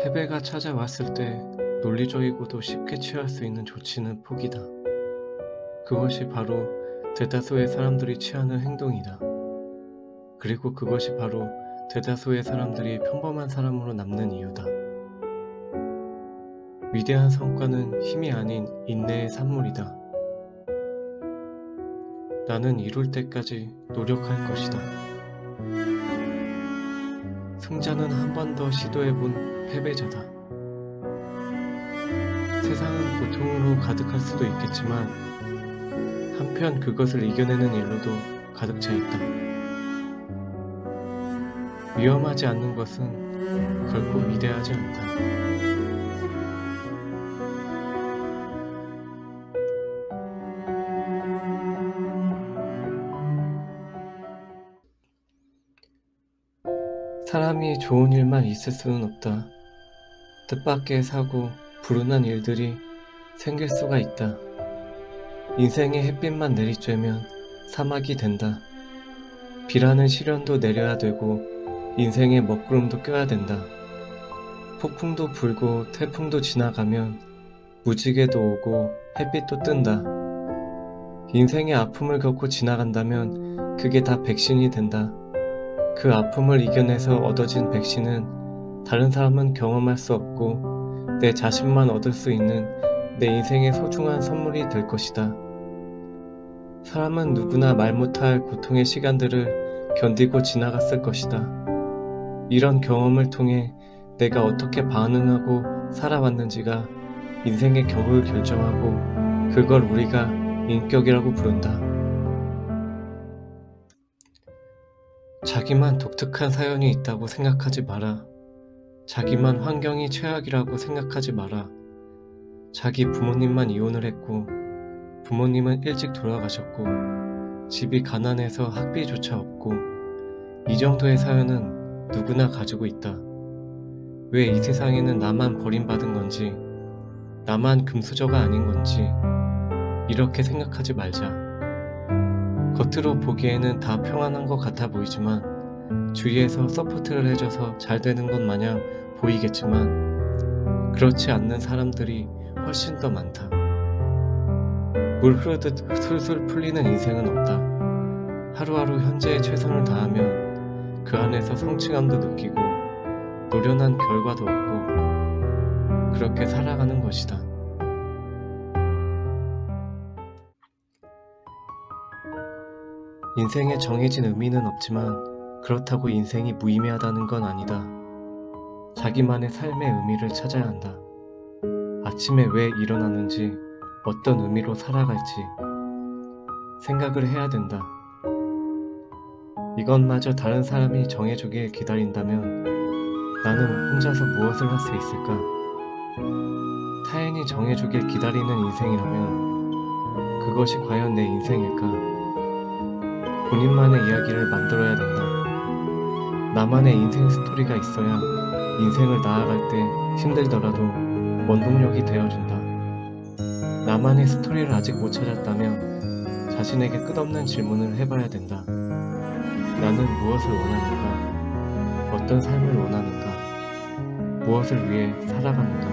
패배가 찾아왔을 때 논리적이고도 쉽게 취할 수 있는 조치는 포기다. 그것이 바로 대다수의 사람들이 취하는 행동이다. 그리고 그것이 바로 대다수의 사람들이 평범한 사람으로 남는 이유다. 위대한 성과는 힘이 아닌 인내의 산물이다. 나는 이룰 때까지 노력할 것이다. 승자는 한 번 더 시도해본 패배자다. 세상은 고통으로 가득할 수도 있겠지만 한편 그것을 이겨내는 일로도 가득 차 있다. 위험하지 않는 것은 결코 위대하지 않다. 사람이 좋은 일만 있을 수는 없다. 뜻밖의 사고, 불운한 일들이 생길 수가 있다. 인생의 햇빛만 내리쬐면 사막이 된다. 비라는 시련도 내려야 되고 인생의 먹구름도 껴야 된다. 폭풍도 불고 태풍도 지나가면 무지개도 오고 햇빛도 뜬다. 인생의 아픔을 겪고 지나간다면 그게 다 백신이 된다. 그 아픔을 이겨내서 얻어진 백신은 다른 사람은 경험할 수 없고 내 자신만 얻을 수 있는 내 인생의 소중한 선물이 될 것이다. 사람은 누구나 말 못할 고통의 시간들을 견디고 지나갔을 것이다. 이런 경험을 통해 내가 어떻게 반응하고 살아왔는지가 인생의 격을 결정하고 그걸 우리가 인격이라고 부른다. 자기만 독특한 사연이 있다고 생각하지 마라. 자기만 환경이 최악이라고 생각하지 마라. 자기 부모님만 이혼을 했고 부모님은 일찍 돌아가셨고 집이 가난해서 학비조차 없고 이 정도의 사연은 누구나 가지고 있다. 왜 이 세상에는 나만 버림받은 건지 나만 금수저가 아닌 건지 이렇게 생각하지 말자. 겉으로 보기에는 다 평안한 것 같아 보이지만 주위에서 서포트를 해줘서 잘 되는 것 마냥 보이겠지만 그렇지 않는 사람들이 훨씬 더 많다. 물 흐르듯 술술 풀리는 인생은 없다. 하루하루 현재의 최선을 다하면 그 안에서 성취감도 느끼고 노련한 결과도 얻고 그렇게 살아가는 것이다. 인생에 정해진 의미는 없지만 그렇다고 인생이 무의미하다는 건 아니다. 자기만의 삶의 의미를 찾아야 한다. 아침에 왜 일어나는지 어떤 의미로 살아갈지 생각을 해야 된다. 이것마저 다른 사람이 정해주길 기다린다면 나는 혼자서 무엇을 할 수 있을까? 타인이 정해주길 기다리는 인생이라면 그것이 과연 내 인생일까? 본인만의 이야기를 만들어야 된다. 나만의 인생 스토리가 있어야 인생을 나아갈 때 힘들더라도 원동력이 되어준다. 나만의 스토리를 아직 못 찾았다면 자신에게 끝없는 질문을 해봐야 된다. 나는 무엇을 원하는가? 어떤 삶을 원하는가? 무엇을 위해 살아가는가?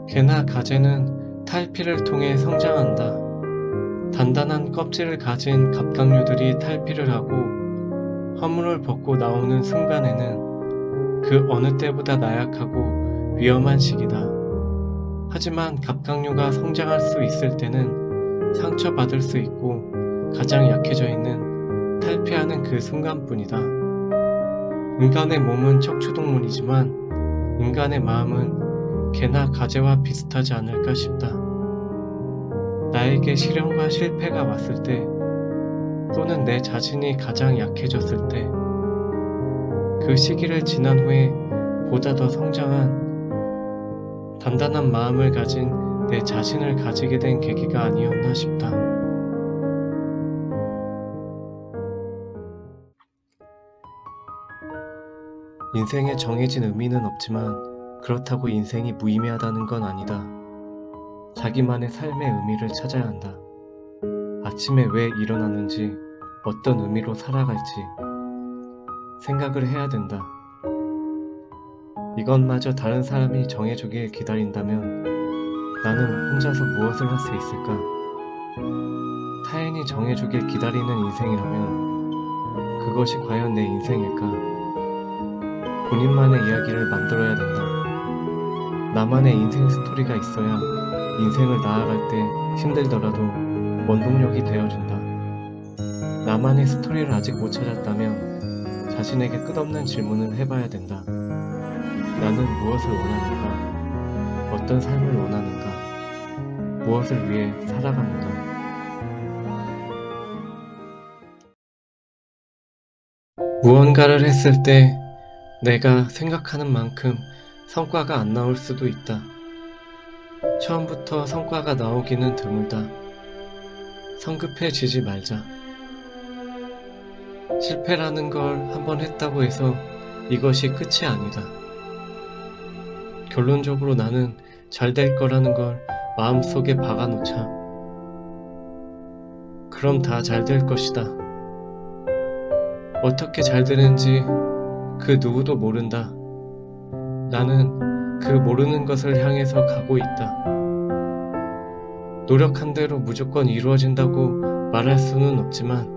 개나 가재는 탈피를 통해 성장한다. 단단한 껍질을 가진 갑각류들이 탈피를 하고 허물을 벗고 나오는 순간에는 그 어느 때보다 나약하고 위험한 시기다. 하지만 갑각류가 성장할 수 있을 때는 상처받을 수 있고 가장 약해져 있는 탈피하는 그 순간뿐이다. 인간의 몸은 척추동물이지만 인간의 마음은 개나 가재와 비슷하지 않을까 싶다. 나에게 시련과 실패가 왔을 때 또는 내 자신이 가장 약해졌을 때 그 시기를 지난 후에 보다 더 성장한 단단한 마음을 가진 내 자신을 가지게 된 계기가 아니었나 싶다. 인생에 정해진 의미는 없지만 그렇다고 인생이 무의미하다는 건 아니다. 자기만의 삶의 의미를 찾아야 한다. 아침에 왜 일어나는지, 어떤 의미로 살아갈지 생각을 해야 된다. 이것마저 다른 사람이 정해주길 기다린다면 나는 혼자서 무엇을 할 수 있을까? 타인이 정해주길 기다리는 인생이라면 그것이 과연 내 인생일까? 본인만의 이야기를 만들어야 된다. 나만의 인생 스토리가 있어야 인생을 나아갈 때 힘들더라도 원동력이 되어준다. 나만의 스토리를 아직 못 찾았다면 자신에게 끝없는 질문을 해봐야 된다. 나는 무엇을 원하는가? 어떤 삶을 원하는가? 무엇을 위해 살아가는가? 무언가를 했을 때 내가 생각하는 만큼 성과가 안 나올 수도 있다. 처음부터 성과가 나오기는 드물다. 성급해지지 말자. 실패라는 걸 한번 했다고 해서 이것이 끝이 아니다. 결론적으로 나는 잘 될 거라는 걸 마음속에 박아놓자. 그럼 다 잘 될 것이다. 어떻게 잘 되는지 그 누구도 모른다. 나는 그 모르는 것을 향해서 가고 있다. 노력한 대로 무조건 이루어진다고 말할 수는 없지만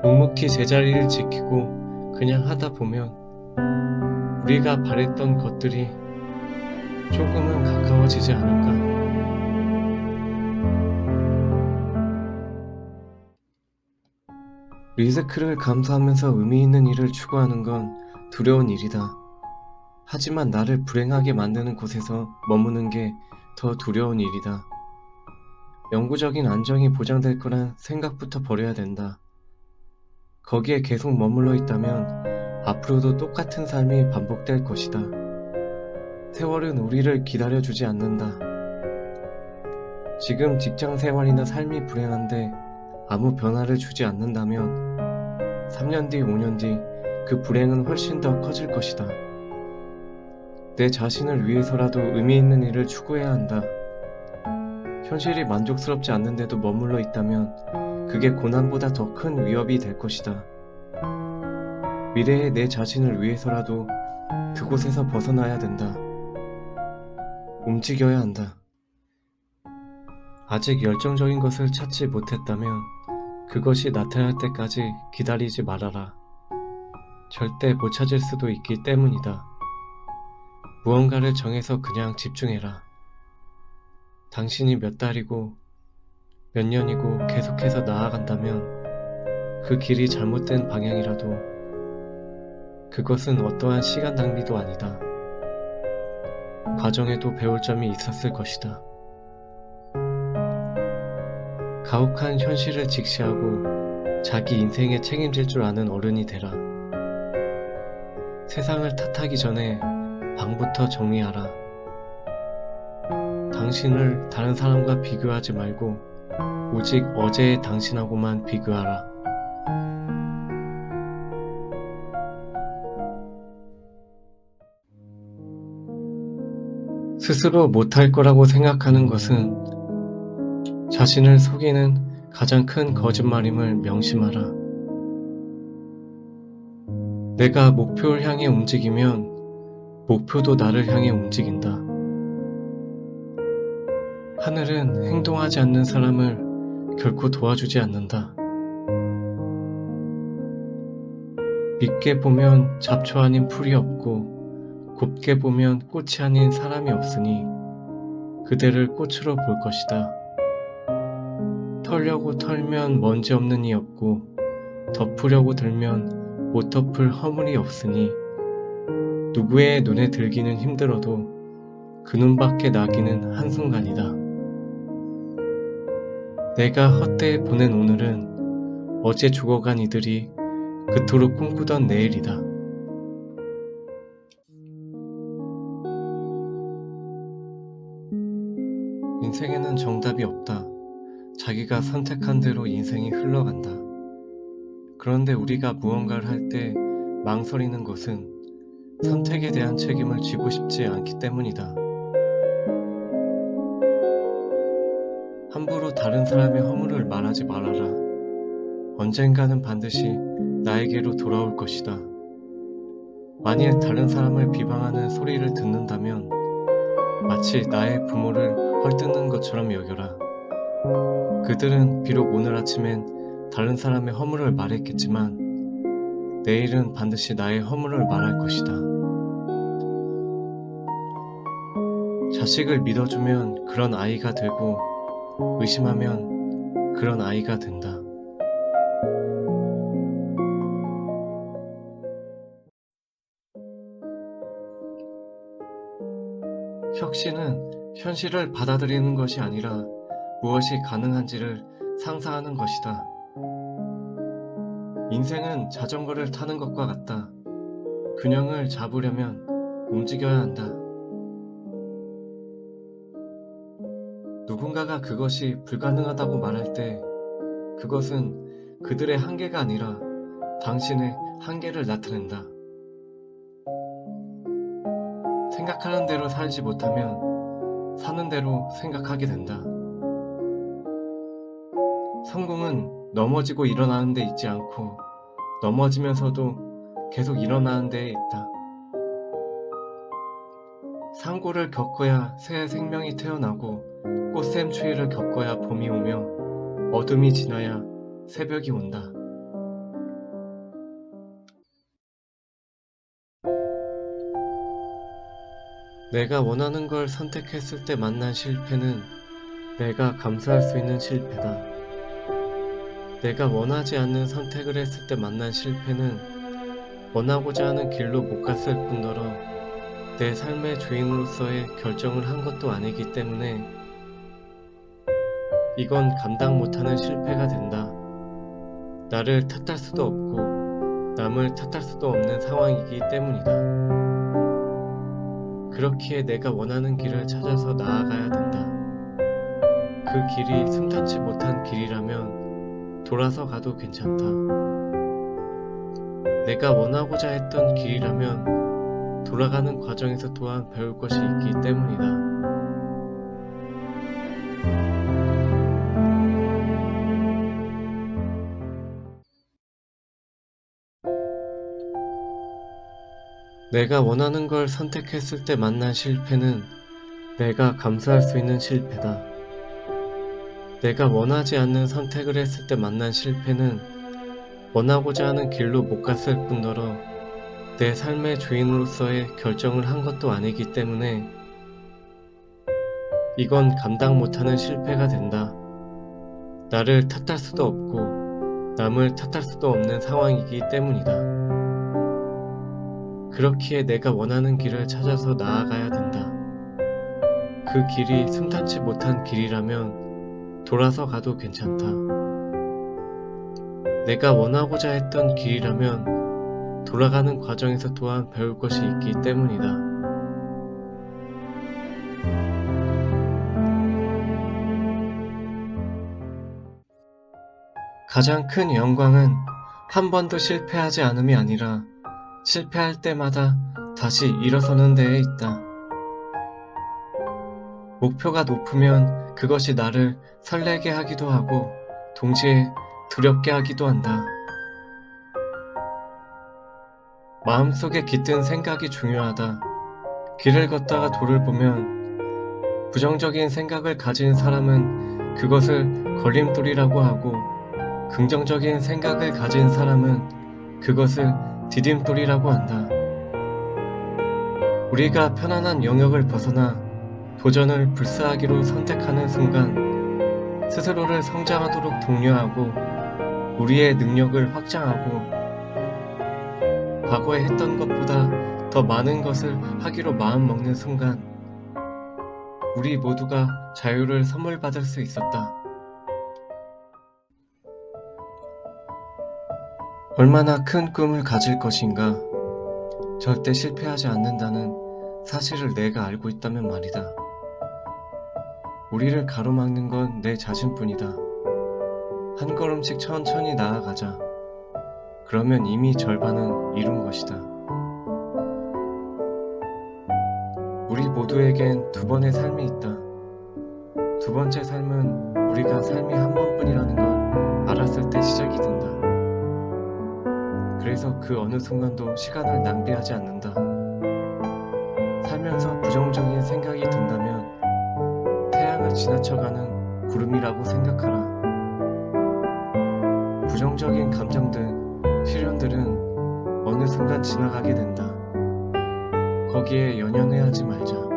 묵묵히 제자리를 지키고 그냥 하다 보면 우리가 바랬던 것들이 조금은 가까워지지 않을까. 리스크를 감수하면서 의미 있는 일을 추구하는 건 두려운 일이다. 하지만 나를 불행하게 만드는 곳에서 머무는 게 더 두려운 일이다. 영구적인 안정이 보장될 거란 생각부터 버려야 된다. 거기에 계속 머물러 있다면 앞으로도 똑같은 삶이 반복될 것이다. 세월은 우리를 기다려주지 않는다. 지금 직장 생활이나 삶이 불행한데 아무 변화를 주지 않는다면 3년 뒤, 5년 뒤 그 불행은 훨씬 더 커질 것이다. 내 자신을 위해서라도 의미 있는 일을 추구해야 한다. 현실이 만족스럽지 않는데도 머물러 있다면 그게 고난보다 더 큰 위협이 될 것이다. 미래의 내 자신을 위해서라도 그곳에서 벗어나야 된다. 움직여야 한다. 아직 열정적인 것을 찾지 못했다면 그것이 나타날 때까지 기다리지 말아라. 절대 못 찾을 수도 있기 때문이다. 무언가를 정해서 그냥 집중해라. 당신이 몇 달이고 몇 년이고 계속해서 나아간다면 그 길이 잘못된 방향이라도 그것은 어떠한 시간 낭비도 아니다. 과정에도 배울 점이 있었을 것이다. 가혹한 현실을 직시하고 자기 인생에 책임질 줄 아는 어른이 되라. 세상을 탓하기 전에 방부터 정리하라. 당신을 다른 사람과 비교하지 말고 오직 어제의 당신하고만 비교하라. 스스로 못할 거라고 생각하는 것은 자신을 속이는 가장 큰 거짓말임을 명심하라. 내가 목표를 향해 움직이면 목표도 나를 향해 움직인다. 하늘은 행동하지 않는 사람을 결코 도와주지 않는다. 밉게 보면 잡초 아닌 풀이 없고 곱게 보면 꽃이 아닌 사람이 없으니 그대를 꽃으로 볼 것이다. 털려고 털면 먼지 없는 이 없고 덮으려고 들면 못 덮을 허물이 없으니 누구의 눈에 들기는 힘들어도 그 눈밖에 나기는 한순간이다. 내가 헛되이 보낸 오늘은 어제 죽어간 이들이 그토록 꿈꾸던 내일이다. 인생에는 정답이 없다. 자기가 선택한 대로 인생이 흘러간다. 그런데 우리가 무언가를 할 때 망설이는 것은 선택에 대한 책임을 지고 싶지 않기 때문이다. 함부로 다른 사람의 허물을 말하지 말아라. 언젠가는 반드시 나에게로 돌아올 것이다. 만일 다른 사람을 비방하는 소리를 듣는다면 마치 나의 부모를 헐뜯는 것처럼 여겨라. 그들은 비록 오늘 아침엔 다른 사람의 허물을 말했겠지만 내일은 반드시 나의 허물을 말할 것이다. 자식을 믿어주면 그런 아이가 되고 의심하면 그런 아이가 된다. 혁신은 현실을 받아들이는 것이 아니라 무엇이 가능한지를 상상하는 것이다. 인생은 자전거를 타는 것과 같다. 균형을 잡으려면 움직여야 한다. 누군가가 그것이 불가능하다고 말할 때 그것은 그들의 한계가 아니라 당신의 한계를 나타낸다. 생각하는 대로 살지 못하면 사는 대로 생각하게 된다. 성공은 넘어지고 일어나는 데 있지 않고 넘어지면서도 계속 일어나는 데에 있다. 상고를 겪어야 새 생명이 태어나고 꽃샘 추위를 겪어야 봄이 오며 어둠이 지나야 새벽이 온다. 내가 원하는 걸 선택했을 때 만난 실패는 내가 감수할 수 있는 실패다. 내가 원하지 않는 선택을 했을 때 만난 실패는 원하고자 하는 길로 못 갔을 뿐더러 내 삶의 주인으로서의 결정을 한 것도 아니기 때문에 이건 감당 못하는 실패가 된다. 나를 탓할 수도 없고 남을 탓할 수도 없는 상황이기 때문이다. 그렇기에 내가 원하는 길을 찾아서 나아가야 된다. 그 길이 순탄치 못한 길이라면 돌아서 가도 괜찮다. 내가 원하고자 했던 길이라면 돌아가는 과정에서 또한 배울 것이 있기 때문이다. 내가 원하는 걸 선택했을 때 만난 실패는 내가 감수할 수 있는 실패다. 내가 원하지 않는 선택을 했을 때 만난 실패는 원하고자 하는 길로 못 갔을 뿐더러 내 삶의 주인으로서의 결정을 한 것도 아니기 때문에 이건 감당 못하는 실패가 된다. 나를 탓할 수도 없고 남을 탓할 수도 없는 상황이기 때문이다. 그렇기에 내가 원하는 길을 찾아서 나아가야 된다. 그 길이 순탄치 못한 길이라면 돌아서 가도 괜찮다. 내가 원하고자 했던 길이라면 돌아가는 과정에서 또한 배울 것이 있기 때문이다. 가장 큰 영광은 한 번도 실패하지 않음이 아니라 실패할 때마다 다시 일어서는 데에 있다. 목표가 높으면 그것이 나를 설레게 하기도 하고 동시에 두렵게 하기도 한다. 마음속에 깃든 생각이 중요하다. 길을 걷다가 돌을 보면 부정적인 생각을 가진 사람은 그것을 걸림돌이라고 하고 긍정적인 생각을 가진 사람은 그것을 디딤돌이라고 한다. 우리가 편안한 영역을 벗어나 도전을 불사하기로 선택하는 순간 스스로를 성장하도록 독려하고 우리의 능력을 확장하고 과거에 했던 것보다 더 많은 것을 하기로 마음먹는 순간 우리 모두가 자유를 선물 받을 수 있었다. 얼마나 큰 꿈을 가질 것인가? 절대 실패하지 않는다는 사실을 내가 알고 있다면 말이다. 우리를 가로막는 건 내 자신뿐이다. 한 걸음씩 천천히 나아가자. 그러면 이미 절반은 이룬 것이다. 우리 모두에겐 두 번의 삶이 있다. 두 번째 삶은 우리가 삶이 한 번뿐이라는 걸 알았을 때 시작이 된다. 그래서 그 어느 순간도 시간을 낭비하지 않는다. 살면서 부정적인 생각이 든다면 태양을 지나쳐가는 구름이라고 생각하라. 부정적인 감정들, 시련들은 어느 순간 지나가게 된다. 거기에 연연해하지 말자.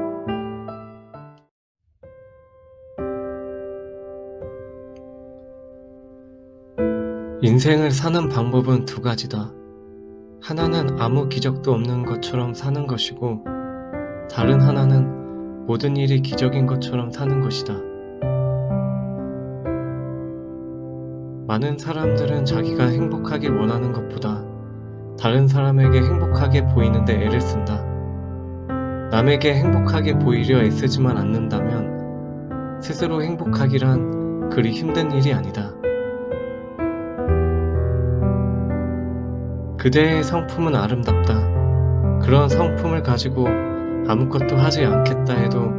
인생을 사는 방법은 두 가지다. 하나는 아무 기적도 없는 것처럼 사는 것이고, 다른 하나는 모든 일이 기적인 것처럼 사는 것이다. 많은 사람들은 자기가 행복하길 원하는 것보다 다른 사람에게 행복하게 보이는데 애를 쓴다. 남에게 행복하게 보이려 애쓰지만 않는다면 스스로 행복하기란 그리 힘든 일이 아니다. 그대의 성품은 아름답다. 그런 성품을 가지고 아무것도 하지 않겠다 해도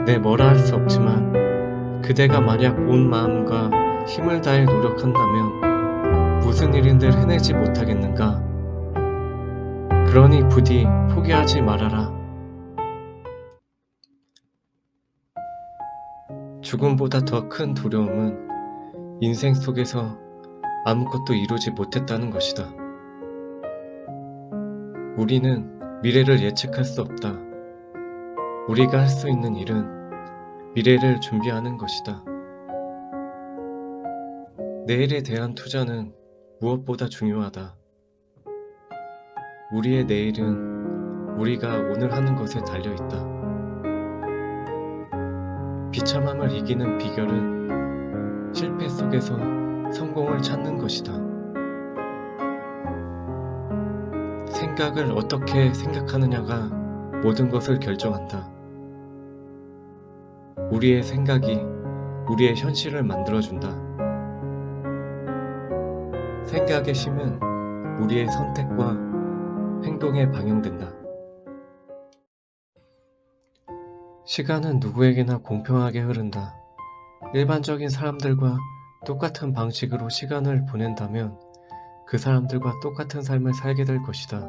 내 뭐라 할 수 없지만, 그대가 만약 온 마음과 힘을 다해 노력한다면 무슨 일인들 해내지 못하겠는가. 그러니 부디 포기하지 말아라. 죽음보다 더 큰 두려움은 인생 속에서 아무것도 이루지 못했다는 것이다. 우리는 미래를 예측할 수 없다. 우리가 할 수 있는 일은 미래를 준비하는 것이다. 내일에 대한 투자는 무엇보다 중요하다. 우리의 내일은 우리가 오늘 하는 것에 달려있다. 비참함을 이기는 비결은 실패 속에서 성공을 찾는 것이다. 생각을 어떻게 생각하느냐가 모든 것을 결정한다. 우리의 생각이 우리의 현실을 만들어준다. 생각의 힘은 우리의 선택과 행동에 반영된다. 시간은 누구에게나 공평하게 흐른다. 일반적인 사람들과 똑같은 방식으로 시간을 보낸다면 그 사람들과 똑같은 삶을 살게 될 것이다.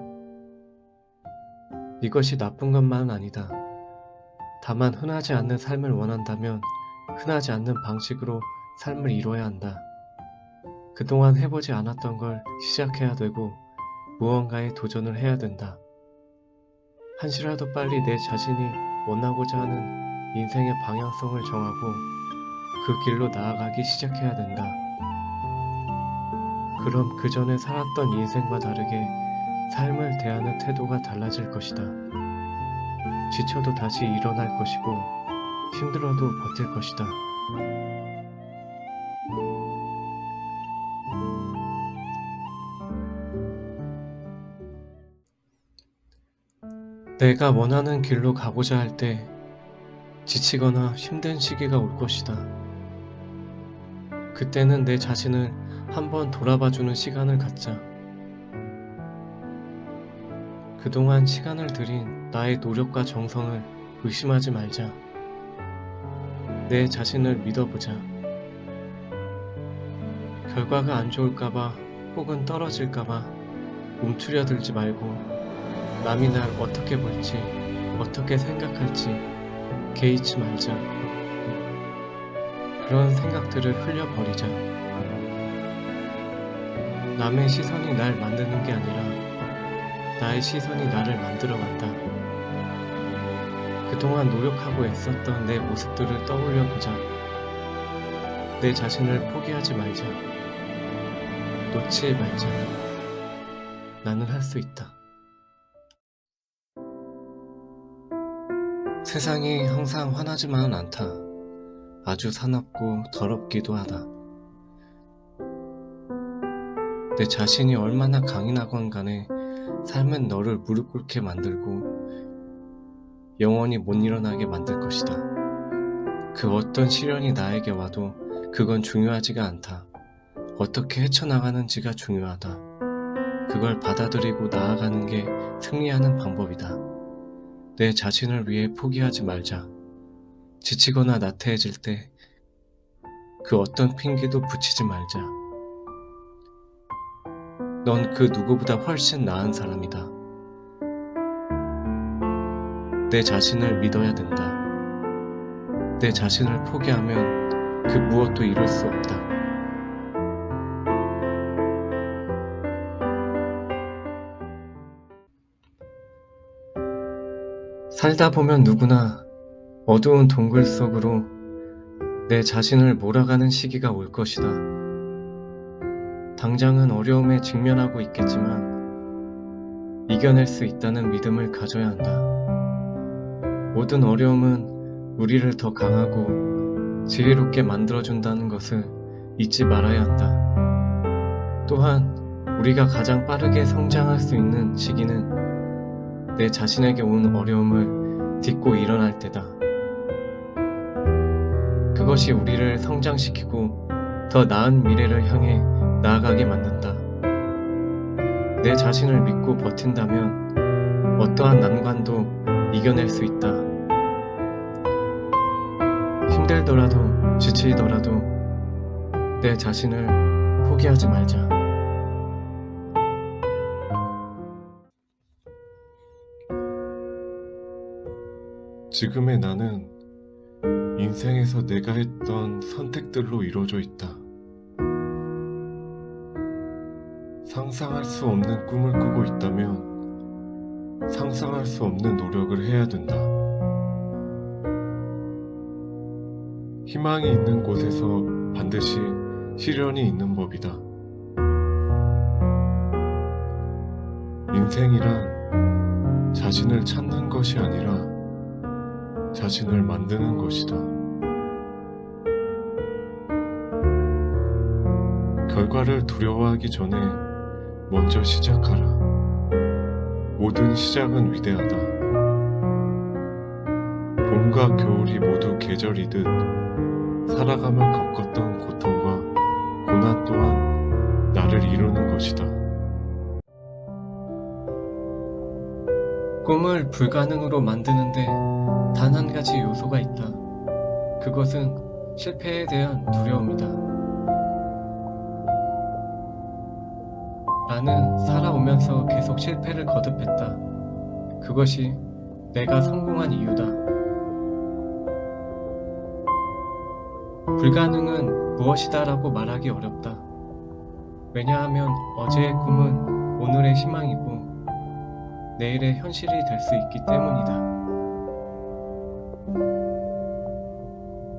이것이 나쁜 것만은 아니다. 다만 흔하지 않는 삶을 원한다면 흔하지 않는 방식으로 삶을 이뤄야 한다. 그동안 해보지 않았던 걸 시작해야 되고 무언가에 도전을 해야 된다. 한시라도 빨리 내 자신이 원하고자 하는 인생의 방향성을 정하고 그 길로 나아가기 시작해야 된다. 그럼 그 전에 살았던 인생과 다르게 삶을 대하는 태도가 달라질 것이다. 지쳐도 다시 일어날 것이고 힘들어도 버틸 것이다. 내가 원하는 길로 가고자 할 때 지치거나 힘든 시기가 올 것이다. 그때는 내 자신을 한번 돌아봐주는 시간을 갖자. 그동안 시간을 들인 나의 노력과 정성을 의심하지 말자. 내 자신을 믿어보자. 결과가 안 좋을까봐 혹은 떨어질까봐 움츠려들지 말고 남이 날 어떻게 볼지, 어떻게 생각할지 개의치 말자. 그런 생각들을 흘려버리자. 남의 시선이 날 만드는 게 아니라 나의 시선이 나를 만들어간다. 그동안 노력하고 애썼던 내 모습들을 떠올려보자. 내 자신을 포기하지 말자. 놓지 말자. 나는 할 수 있다. 세상이 항상 환하지만은 않다. 아주 사납고 더럽기도 하다. 내 자신이 얼마나 강인하건 간에 삶은 너를 무릎 꿇게 만들고 영원히 못 일어나게 만들 것이다. 그 어떤 시련이 나에게 와도 그건 중요하지가 않다. 어떻게 헤쳐나가는지가 중요하다. 그걸 받아들이고 나아가는 게 승리하는 방법이다. 내 자신을 위해 포기하지 말자. 지치거나 나태해질 때 그 어떤 핑계도 붙이지 말자. 넌 그 누구보다 훨씬 나은 사람이다. 내 자신을 믿어야 된다. 내 자신을 포기하면 그 무엇도 이룰 수 없다. 살다 보면 누구나 어두운 동굴 속으로 내 자신을 몰아가는 시기가 올 것이다. 당장은 어려움에 직면하고 있겠지만 이겨낼 수 있다는 믿음을 가져야 한다. 모든 어려움은 우리를 더 강하고 지혜롭게 만들어준다는 것을 잊지 말아야 한다. 또한 우리가 가장 빠르게 성장할 수 있는 시기는 내 자신에게 온 어려움을 딛고 일어날 때다. 그것이 우리를 성장시키고 더 나은 미래를 향해 나아가게 만든다. 내 자신을 믿고 버틴다면 어떠한 난관도 이겨낼 수 있다. 힘들더라도 지치더라도 내 자신을 포기하지 말자. 지금의 나는 인생에서 내가 했던 선택들로 이루어져 있다. 상상할 수 없는 꿈을 꾸고 있다면 상상할 수 없는 노력을 해야 된다. 희망이 있는 곳에서 반드시 시련이 있는 법이다. 인생이란 자신을 찾는 것이 아니라 자신을 만드는 것이다. 결과를 두려워하기 전에 먼저 시작하라. 모든 시작은 위대하다. 봄과 겨울이 모두 계절이듯 살아가며 겪었던 고통과 고난 또한 나를 이루는 것이다. 꿈을 불가능으로 만드는데 단 한 가지 요소가 있다. 그것은 실패에 대한 두려움이다. 나는 살아오면서 계속 실패를 거듭했다. 그것이 내가 성공한 이유다. 불가능은 무엇이다라고 말하기 어렵다. 왜냐하면 어제의 꿈은 오늘의 희망이고 내일의 현실이 될 수 있기 때문이다.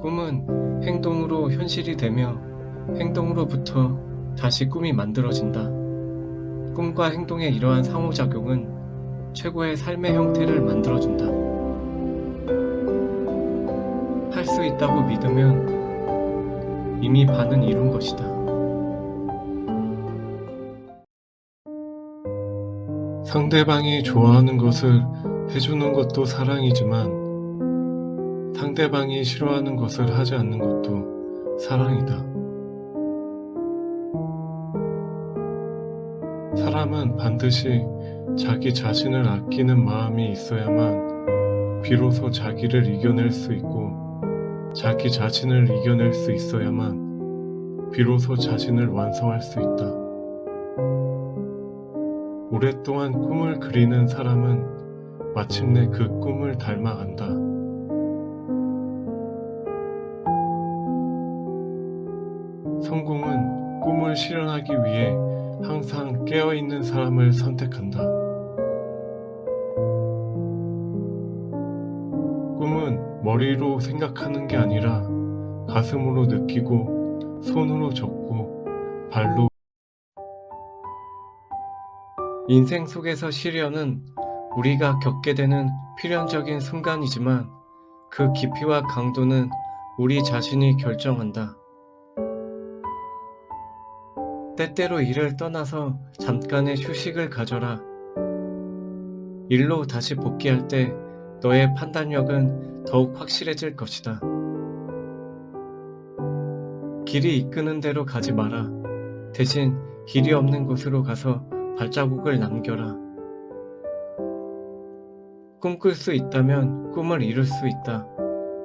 꿈은 행동으로 현실이 되며 행동으로부터 다시 꿈이 만들어진다. 꿈과 행동의 이러한 상호작용은 최고의 삶의 형태를 만들어준다. 할 수 있다고 믿으면 이미 반은 이룬 것이다. 상대방이 좋아하는 것을 해주는 것도 사랑이지만 상대방이 싫어하는 것을 하지 않는 것도 사랑이다. 사람은 반드시 자기 자신을 아끼는 마음이 있어야만 비로소 자기를 이겨낼 수 있고 자기 자신을 이겨낼 수 있어야만 비로소 자신을 완성할 수 있다. 오랫동안 꿈을 그리는 사람은 마침내 그 꿈을 닮아간다. 성공은 꿈을 실현하기 위해 항상 깨어있는 사람을 선택한다. 꿈은 머리로 생각하는 게 아니라 가슴으로 느끼고 손으로 적고 발로. 인생 속에서 시련은 우리가 겪게 되는 필연적인 순간이지만 그 깊이와 강도는 우리 자신이 결정한다. 때때로 일을 떠나서 잠깐의 휴식을 가져라. 일로 다시 복귀할 때 너의 판단력은 더욱 확실해질 것이다. 길이 이끄는 대로 가지 마라. 대신 길이 없는 곳으로 가서 발자국을 남겨라. 꿈꿀 수 있다면 꿈을 이룰 수 있다.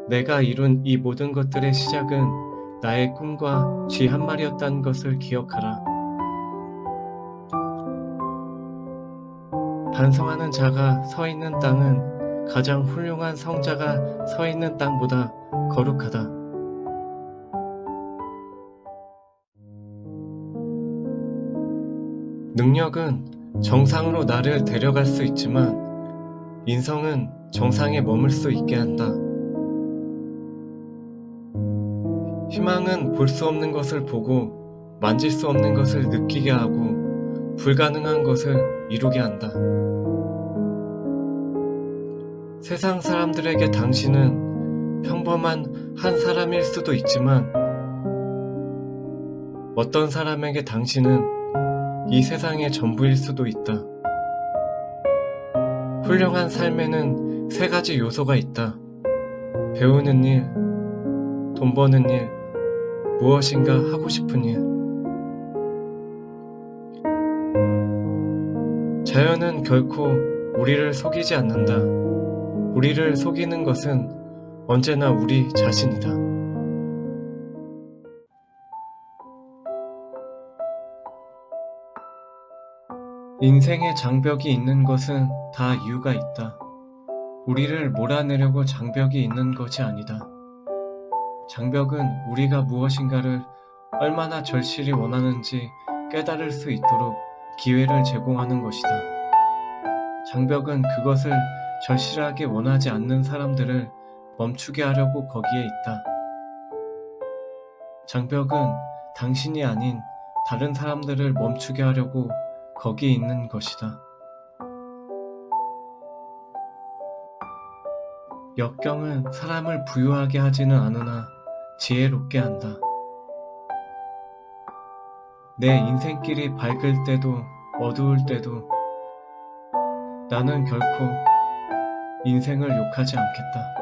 내가 이룬 이 모든 것들의 시작은 나의 꿈과 쥐 한 마리였다는 것을 기억하라. 반성하는 자가 서 있는 땅은 가장 훌륭한 성자가 서 있는 땅보다 거룩하다. 능력은 정상으로 나를 데려갈 수 있지만 인성은 정상에 머물 수 있게 한다. 희망은 볼 수 없는 것을 보고 만질 수 없는 것을 느끼게 하고 불가능한 것을 이루게 한다. 세상 사람들에게 당신은 평범한 한 사람일 수도 있지만 어떤 사람에게 당신은 이 세상의 전부일 수도 있다. 훌륭한 삶에는 세 가지 요소가 있다. 배우는 일, 돈 버는 일, 무엇인가 하고 싶은 일. 자연은 결코 우리를 속이지 않는다. 우리를 속이는 것은 언제나 우리 자신이다. 인생에 장벽이 있는 것은 다 이유가 있다. 우리를 몰아내려고 장벽이 있는 것이 아니다. 장벽은 우리가 무엇인가를 얼마나 절실히 원하는지 깨달을 수 있도록 기회를 제공하는 것이다. 장벽은 그것을 절실하게 원하지 않는 사람들을 멈추게 하려고 거기에 있다. 장벽은 당신이 아닌 다른 사람들을 멈추게 하려고 거기에 있는 것이다. 역경은 사람을 부유하게 하지는 않으나 지혜롭게 한다. 내 인생길이 밝을 때도 어두울 때도 나는 결코 인생을 욕하지 않겠다.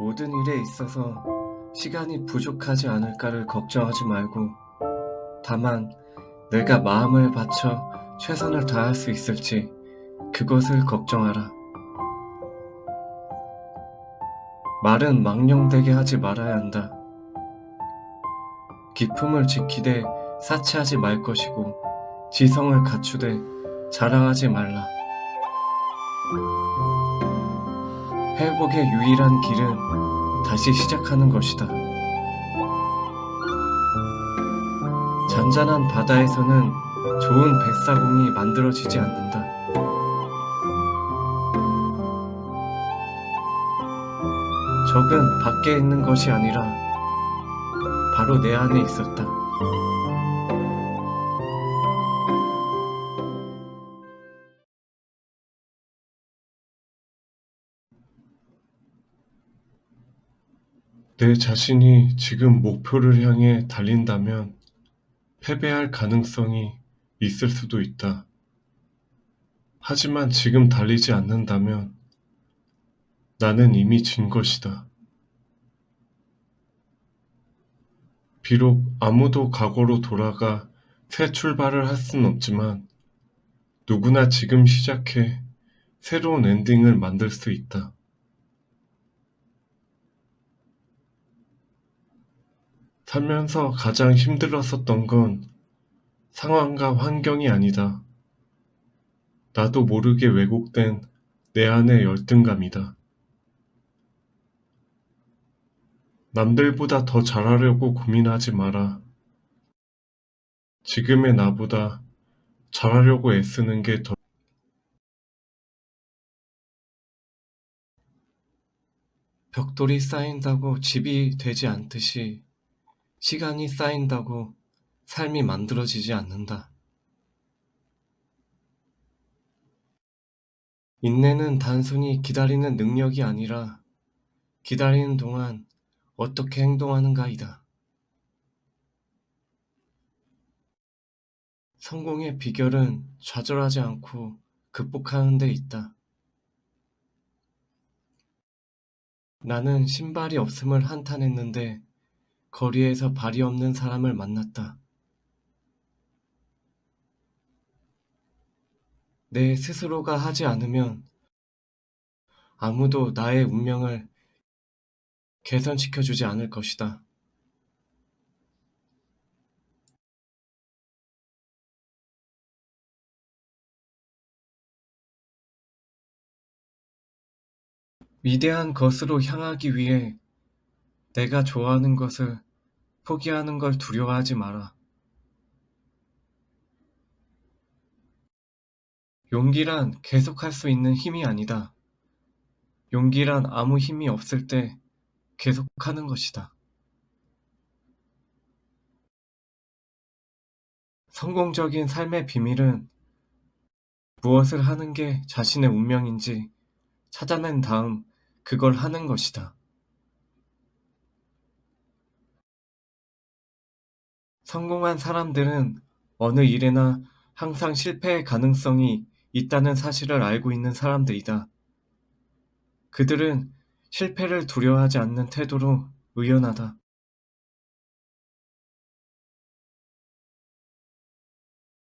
모든 일에 있어서 시간이 부족하지 않을까를 걱정하지 말고 다만 내가 마음을 바쳐 최선을 다할 수 있을지 그것을 걱정하라. 말은 망령되게 하지 말아야 한다. 기품을 지키되 사치하지 말 것이고 지성을 갖추되 자랑하지 말라. 회복의 유일한 길은 다시 시작하는 것이다. 잔잔한 바다에서는 좋은 뱃사공이 만들어지지 않는다. 적은 밖에 있는 것이 아니라 바로 내 안에 있었다. 내 자신이 지금 목표를 향해 달린다면 패배할 가능성이 있을 수도 있다. 하지만 지금 달리지 않는다면 나는 이미 진 것이다. 비록 아무도 과거로 돌아가 새 출발을 할 수는 없지만 누구나 지금 시작해 새로운 엔딩을 만들 수 있다. 살면서 가장 힘들었었던 건 상황과 환경이 아니다. 나도 모르게 왜곡된 내 안의 열등감이다. 남들보다 더 잘하려고 고민하지 마라. 지금의 나보다 잘하려고 애쓰는 게 더 벽돌이 쌓인다고 집이 되지 않듯이 시간이 쌓인다고 삶이 만들어지지 않는다. 인내는 단순히 기다리는 능력이 아니라 기다리는 동안 어떻게 행동하는가이다. 성공의 비결은 좌절하지 않고 극복하는 데 있다. 나는 신발이 없음을 한탄했는데 거리에서 발이 없는 사람을 만났다. 내 스스로가 하지 않으면 아무도 나의 운명을 개선시켜주지 않을 것이다. 위대한 것으로 향하기 위해 내가 좋아하는 것을 포기하는 걸 두려워하지 마라. 용기란 계속할 수 있는 힘이 아니다. 용기란 아무 힘이 없을 때 계속하는 것이다. 성공적인 삶의 비밀은 무엇을 하는 게 자신의 운명인지 찾아낸 다음 그걸 하는 것이다. 성공한 사람들은 어느 일에나 항상 실패의 가능성이 있다는 사실을 알고 있는 사람들이다. 그들은 실패를 두려워하지 않는 태도로 의연하다.